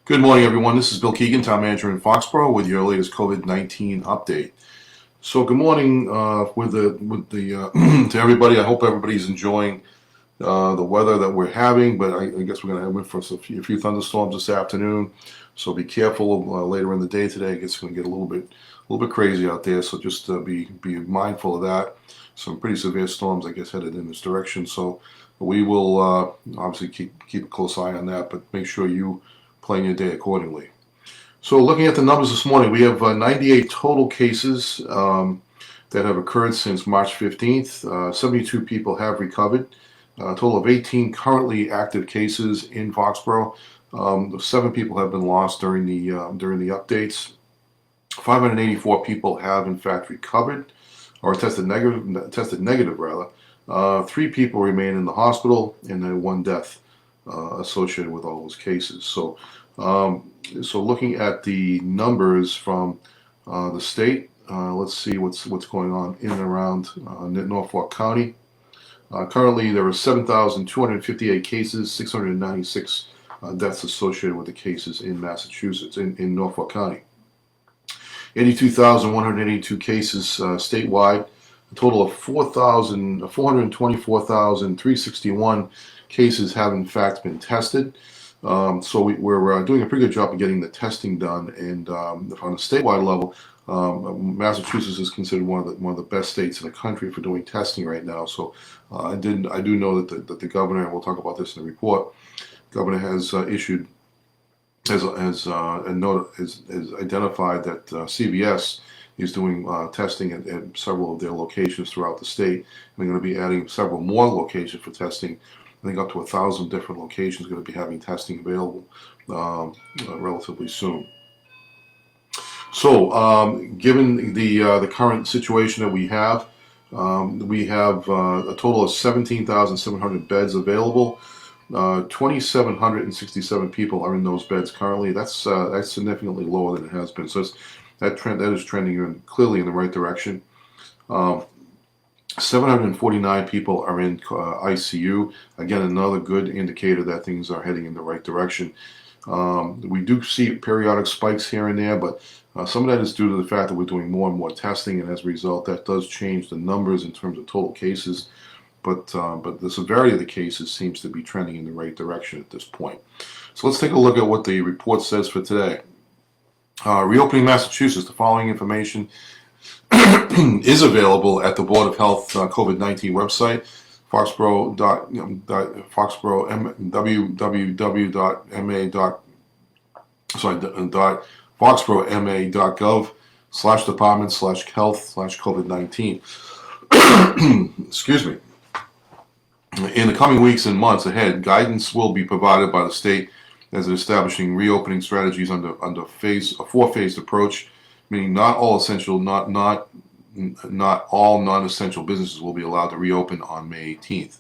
Good morning, everyone. This is Bill Keegan, Town Manager in Foxboro, with your latest COVID-19 update. So, good morning to everybody. I hope everybody's enjoying the weather that we're having, but I guess we're going to have a few thunderstorms this afternoon. So be careful later in the day today. It's going to get a little bit crazy out there. So just be mindful of that. Some pretty severe storms, I guess, headed in this direction. So we will obviously keep a close eye on that, but make sure you plan your day accordingly. So looking at the numbers this morning, we have 98 total cases that have occurred since March 15th. 72 people have recovered. A total of 18 currently active cases in Foxboro. 7 people have been lost during the updates. 584 people have in fact recovered or tested negative rather. 3 people remain in the hospital, and then 1 death associated with all those cases. So looking at the numbers from the state, let's see what's going on in and around Norfolk County. Currently, there are 7,258 cases, 696 deaths associated with the cases in Massachusetts, in Norfolk County. 82,182 cases statewide. A total of 424,361 cases have in fact been tested. So we're doing a pretty good job of getting the testing done, and on a statewide level, Massachusetts is considered one of the best states in the country for doing testing right now. So I do know that the governor, and we'll talk about this in the report, governor has issued has identified that CVS is doing testing at several of their locations throughout the state, and they're going to be adding several more locations for testing. I think up to 1,000 different locations are going to be having testing available relatively soon. So, given the current situation that we have a total of 17,700 beds available. 2,767 people are in those beds currently. That's significantly lower than it has been. So that is trending clearly in the right direction. 749 people are in ICU. Again, another good indicator that things are heading in the right direction. We do see periodic spikes here and there, but some of that is due to the fact that we're doing more and more testing, and as a result, that does change the numbers in terms of total cases. But the severity of the cases seems to be trending in the right direction at this point. So let's take a look at what the report says for today. Reopening Massachusetts. The following information is available at the Board of Health COVID-19 website, foxboro.ma.gov/department/health/COVID-19. Excuse me. In the coming weeks and months ahead, guidance will be provided by the state as establishing reopening strategies under a 4-phased approach, meaning not all non-essential businesses will be allowed to reopen on May 18th.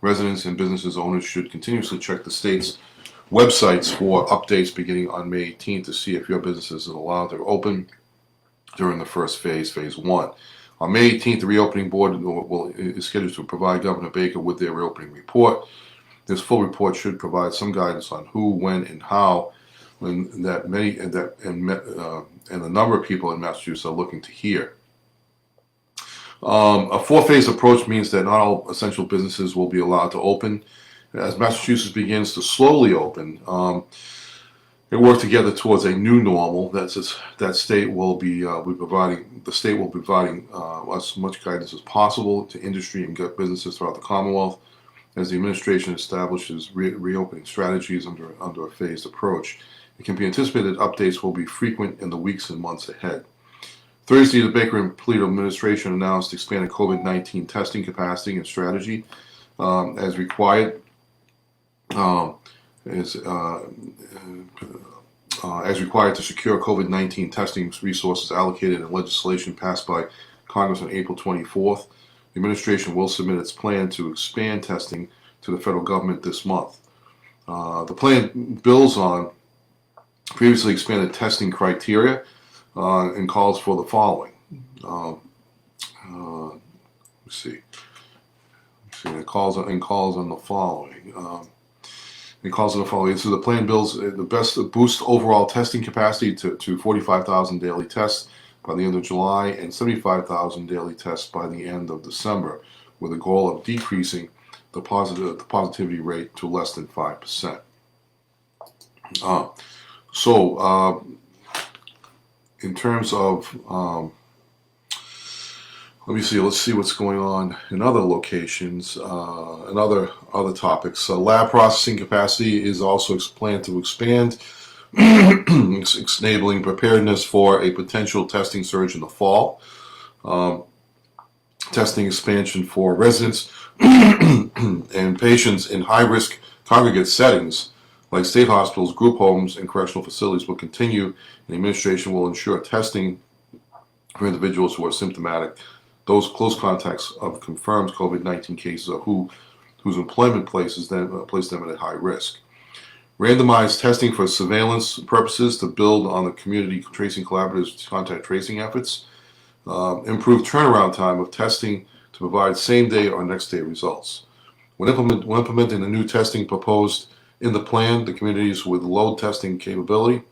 Residents and businesses owners should continuously check the state's websites for updates beginning on May 18th to see if your business is allowed to open during the first phase, phase 1. On May 18th, the reopening board is scheduled to provide Governor Baker with their reopening report. This full report should provide some guidance on who, when, and how, and the number of people in Massachusetts are looking to hear. A 4-phase approach means that not all essential businesses will be allowed to open. As Massachusetts begins to slowly open, and work together towards a new normal, the state will be providing as much guidance as possible to industry and businesses throughout the Commonwealth as the administration establishes reopening strategies under a phased approach. It can be anticipated updates will be frequent in the weeks and months ahead. Thursday, the Baker and Polito administration announced expanded COVID-19 testing capacity and strategy as required. As required to secure COVID-19 testing resources allocated in legislation passed by Congress on April 24th. The administration will submit its plan to expand testing to the federal government this month. The plan builds on previously expanded testing criteria and calls for the following. It calls on the following. It calls it the following. So the plan builds the best boost overall testing capacity to 45,000 daily tests by the end of July and 75,000 daily tests by the end of December, with a goal of decreasing the positivity rate to less than 5%. In terms of let's see what's going on in other locations and other topics. Lab processing capacity is also planned to expand, enabling preparedness for a potential testing surge in the fall. Testing expansion for residents and patients in high-risk congregate settings like state hospitals, group homes, and correctional facilities will continue, and the administration will ensure testing for individuals who are symptomatic, those close contacts of confirmed COVID-19 cases, or whose employment place them at high risk. Randomized testing for surveillance purposes to build on the community tracing collaboratives' contact tracing efforts. Improved turnaround time of testing to provide same-day or next-day results. When implementing the new testing proposed in the plan, the communities with low testing capability,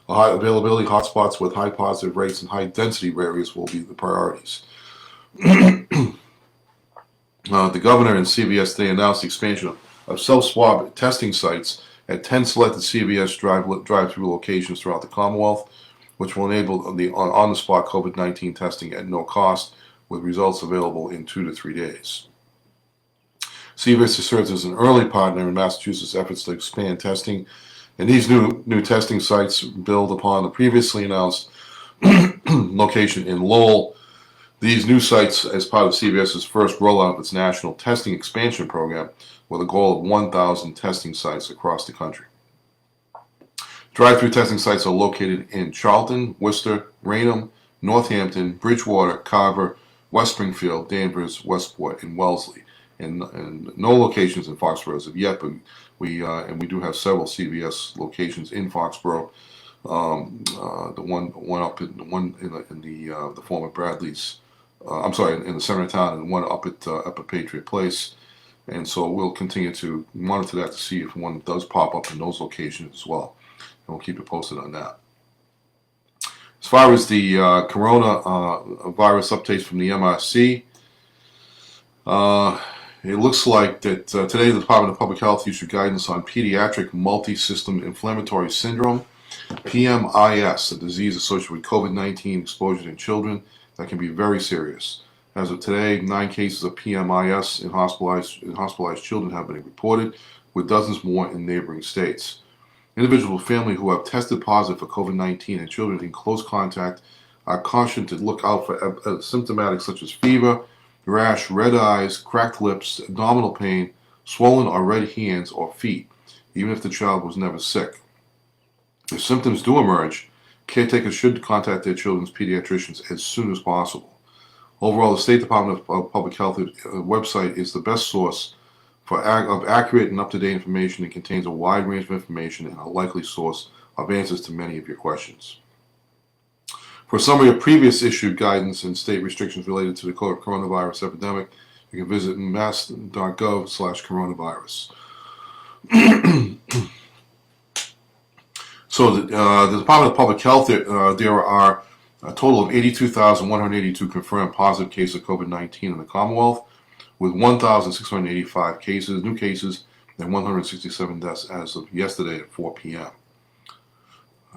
high availability hotspots with high positive rates, and high density areas will be the priorities. The governor and CVS today announced the expansion of self-swab testing sites at 10 selected CVS drive-through locations throughout the Commonwealth, which will enable the on-the-spot COVID-19 testing at no cost, with results available in 2 to 3 days. CVS serves as an early partner in Massachusetts' efforts to expand testing, and these new testing sites build upon the previously announced location in Lowell. These new sites, as part of CVS's first rollout of its national testing expansion program, with a goal of 1,000 testing sites across the country. Drive-through testing sites are located in Charlton, Worcester, Raynham, Northampton, Bridgewater, Carver, West Springfield, Danvers, Westport, and Wellesley, and no locations in Foxboro as of yet. But we do have several CVS locations in Foxboro. The one up in the former Bradley's. I'm sorry, in the center of town, and one up at Patriot Place. And so we'll continue to monitor that to see if one does pop up in those locations as well. And we'll keep you posted on that. As far as the coronavirus updates from the MRC, it looks like that today the Department of Public Health issued guidance on pediatric multi-system inflammatory syndrome, PMIS, a disease associated with COVID-19 exposure in children that can be very serious. As of today, 9 cases of PMIS in hospitalized children have been reported, with dozens more in neighboring states. Individuals with family who have tested positive for COVID-19 and children in close contact are cautioned to look out for symptomatic such as fever, rash, red eyes, cracked lips, abdominal pain, swollen or red hands or feet, even if the child was never sick. If symptoms do emerge, caretakers should contact their children's pediatricians as soon as possible. Overall, the State Department of Public Health website is the best source of accurate and up-to-date information. It contains a wide range of information and a likely source of answers to many of your questions. For a summary of previous issued guidance and state restrictions related to the coronavirus epidemic, you can visit mass.gov/coronavirus. So the Department of Public Health, there are a total of 82,182 confirmed positive cases of COVID-19 in the Commonwealth, with 1,685 new cases, and 167 deaths as of yesterday at 4 p.m.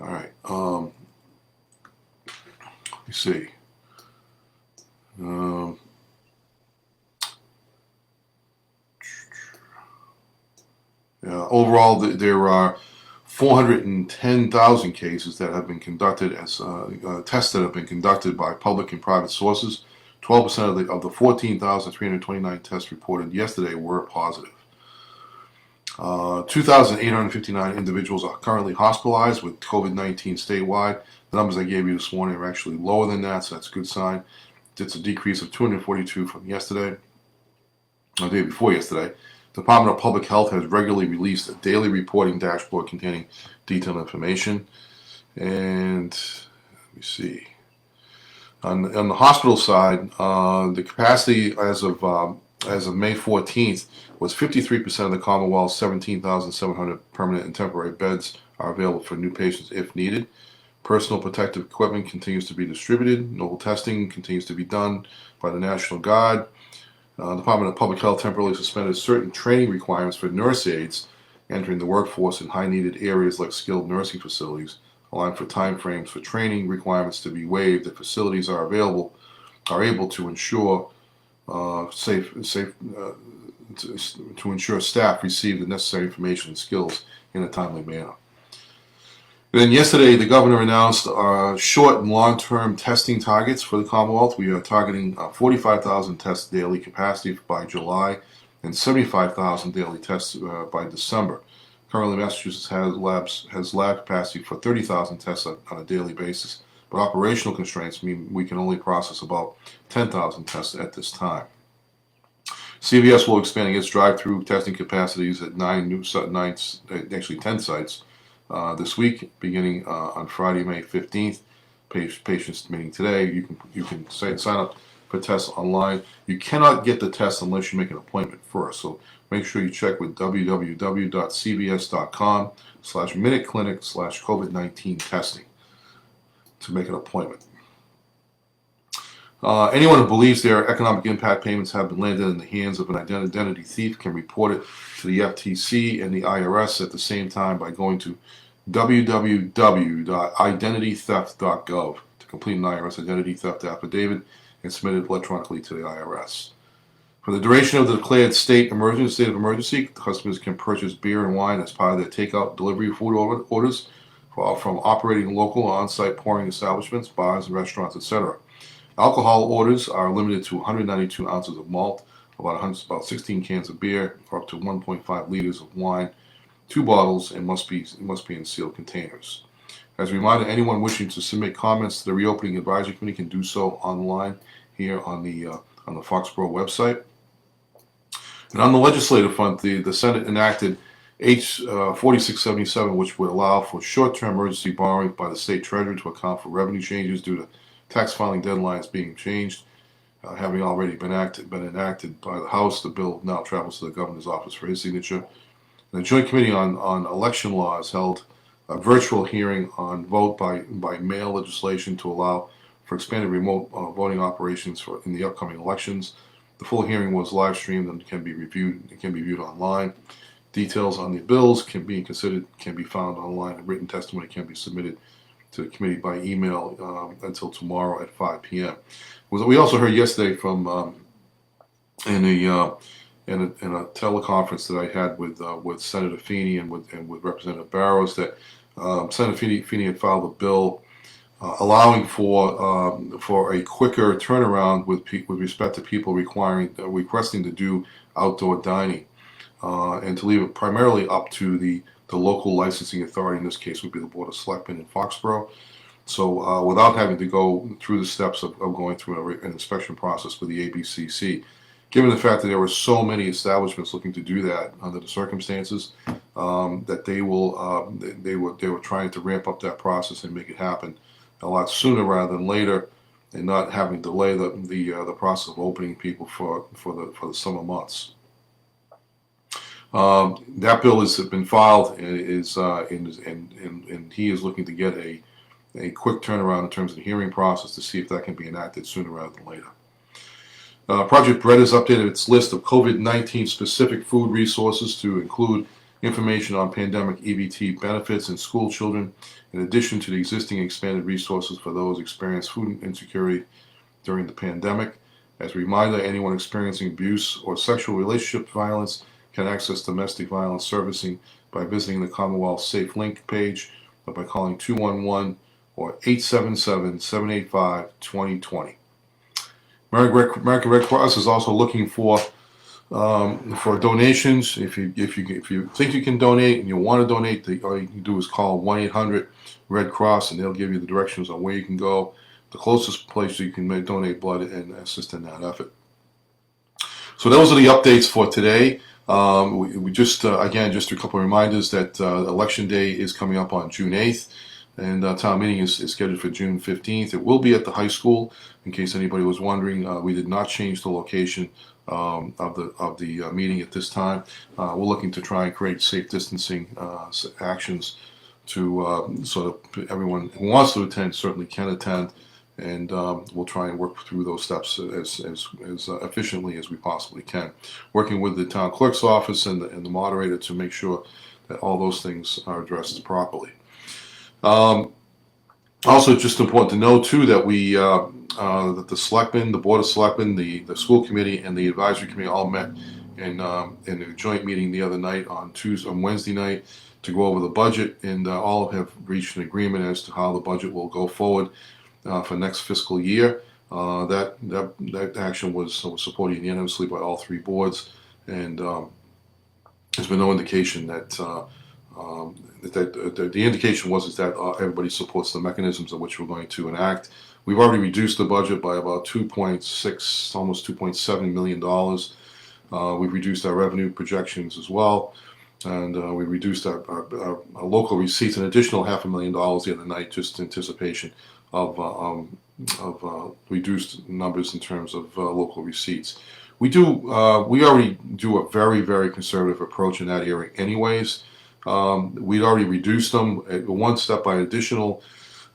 All right. Let me see. Overall, there are 410,000 cases that have been conducted as tests that have been conducted by public and private sources. 12% of the 14,329 tests reported yesterday were positive. 2,859 individuals are currently hospitalized with COVID-19 statewide. The numbers I gave you this morning are actually lower than that, so that's a good sign. It's a decrease of 242 from yesterday, the day before yesterday. The Department of Public Health has regularly released a daily reporting dashboard containing detailed information. And let me see. On the hospital side, the capacity as of as of May 14th, was 53% of the Commonwealth's 17,700 permanent and temporary beds are available for new patients if needed. Personal protective equipment continues to be distributed. Mobile testing continues to be done by the National Guard. Department of Public Health temporarily suspended certain training requirements for nurse aides entering the workforce in high-needed areas like skilled nursing facilities, allowing for time frames for training requirements to be waived if facilities are able to ensure to ensure staff receive the necessary information and skills in a timely manner. Then yesterday, the governor announced short and long-term testing targets for the Commonwealth. We are targeting 45,000 tests daily capacity by July and 75,000 daily tests by December. Currently, Massachusetts has lab capacity for 30,000 tests on a daily basis, but operational constraints mean we can only process about 10,000 tests at this time. CVS will expand its drive-through testing capacities at 10 sites. This week, beginning on Friday, May 15th. Patients meeting today. You can sign up for tests online. You cannot get the test unless you make an appointment first. So make sure you check with www.cvs.com/minuteclinic/COVID-19 testing to make an appointment. Anyone who believes their economic impact payments have been landed in the hands of an identity thief can report it to the FTC and the IRS at the same time by going to www.identitytheft.gov to complete an IRS identity theft affidavit and submit it electronically to the IRS. For the duration of the declared state of emergency, customers can purchase beer and wine as part of their takeout delivery food orders from operating local on-site pouring establishments, bars, and restaurants, etc. Alcohol orders are limited to 192 ounces of malt, about 16 cans of beer, or up to 1.5 liters of wine, 2 bottles, and must be in sealed containers. As a reminder, anyone wishing to submit comments to the Reopening Advisory Committee can do so online here on the Foxboro website. And on the legislative front, the Senate enacted H 4677, which would allow for short-term emergency borrowing by the state treasurer to account for revenue changes due to tax filing deadlines being changed. Having already been enacted by the House, the bill now travels to the governor's office for his signature. The Joint Committee on Election Laws held a virtual hearing on vote by mail legislation to allow for expanded remote voting operations in the upcoming elections. The full hearing was live streamed and can be viewed online. Details on the bills can be found online, and written testimony can be submitted to the committee by email until tomorrow at 5 p.m. We also heard yesterday from in a teleconference that I had with Senator Feeney and with Representative Barrows that Senator Feeney had filed a bill allowing for a quicker turnaround with respect to people requesting to do outdoor dining, and to leave it primarily up to the local licensing authority. In this case, would be the Board of Selectmen in Foxboro. So without having to go through the steps of going through an inspection process with the ABCC. Given the fact that there were so many establishments looking to do that under the circumstances, that they were trying to ramp up that process and make it happen a lot sooner rather than later, and not having to delay the process of opening people for the summer months. That bill has been filed and he is looking to get a quick turnaround in terms of the hearing process to see if that can be enacted sooner rather than later. Project Bread has updated its list of COVID-19 specific food resources to include information on pandemic EBT benefits and school children, in addition to the existing expanded resources for those experiencing food insecurity during the pandemic. As a reminder, anyone experiencing abuse or sexual relationship violence can access domestic violence servicing by visiting the Commonwealth Safe Link page or by calling 211 or 877-785-2020. American Red Cross is also looking for donations. If you think you can donate and you want to donate, all you can do is call 1-800-RED-CROSS and they'll give you the directions on where you can go, the closest place you can donate blood and assist in that effort. So those are the updates for today. We just again, just a couple of reminders that Election Day is coming up on June 8th. And town meeting is scheduled for June 15th. It will be at the high school. In case anybody was wondering, we did not change the location of the meeting at this time. We're looking to try and create safe distancing actions to so that everyone who wants to attend certainly can attend, and we'll try and work through those steps as efficiently as we possibly can, working with the town clerk's office and the moderator to make sure that all those things are addressed properly. Also, just important to know too that that the selectmen, the board of selectmen, the school committee, and the advisory committee all met in a joint meeting the other night on Wednesday night to go over the budget, and all have reached an agreement as to how the budget will go forward for next fiscal year. That action was supported unanimously by all three boards, and there's been no indication that. The indication was that everybody supports the mechanisms of which we're going to enact. We've already reduced the budget by about 2.6, almost $2.7 million. We've reduced our revenue projections as well, and we reduced our local receipts an additional $500,000 the other night, just in anticipation of reduced numbers in terms of local receipts. We already do a very, very conservative approach in that area anyways. We'd already reduced them at one step by additional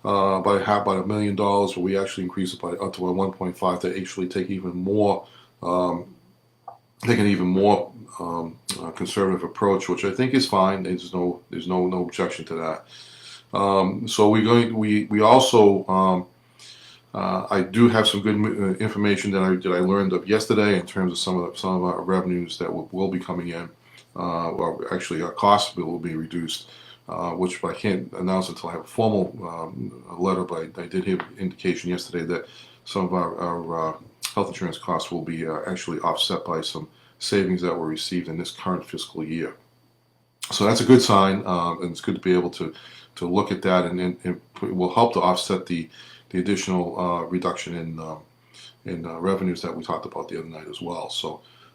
by $1 million, but we actually increased it by up to 1.5 to actually take even more, take an even more conservative approach, which I think is fine. There's no objection to that. So we also I do have some good information that I learned of yesterday in terms of some of our revenues that will be coming in. Or actually, our costs will be reduced, which I can't announce until I have a formal letter. But I did have indication yesterday that some of our health insurance costs will be actually offset by some savings that were received in this current fiscal year. So that's a good sign, and it's good to be able to look at that, and it will help to offset the additional reduction in revenues that we talked about the other night as well.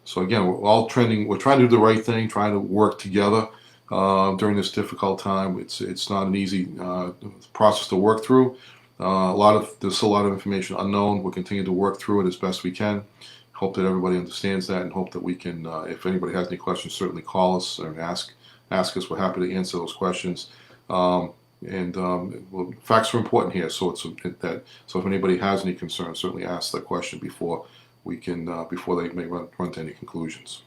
So again, we're all trending. We're trying to do the right thing, trying to work together during this difficult time. It's not an easy process to work through. There's still a lot of information unknown. We'll continue to work through it as best we can. Hope that everybody understands that, and hope that we can. If anybody has any questions, certainly call us and ask us. We're happy to answer those questions. Well, facts are important here. So if anybody has any concerns, certainly ask that question before they may run to any conclusions.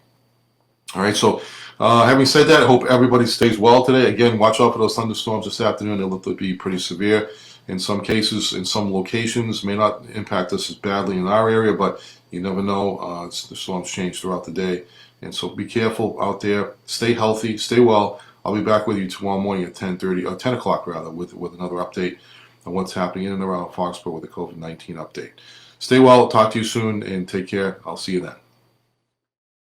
All right, so having said that, I hope everybody stays well today. Again, watch out for those thunderstorms this afternoon. They look to be pretty severe in some cases, in some locations. May not impact us as badly in our area, but you never know. The storms change throughout the day, and so be careful out there. Stay healthy, stay well. I'll be back with you tomorrow morning at 10 o'clock rather, with another update on what's happening in and around Foxboro with the COVID-19 update. Stay well, talk to you soon, and take care. I'll see you then.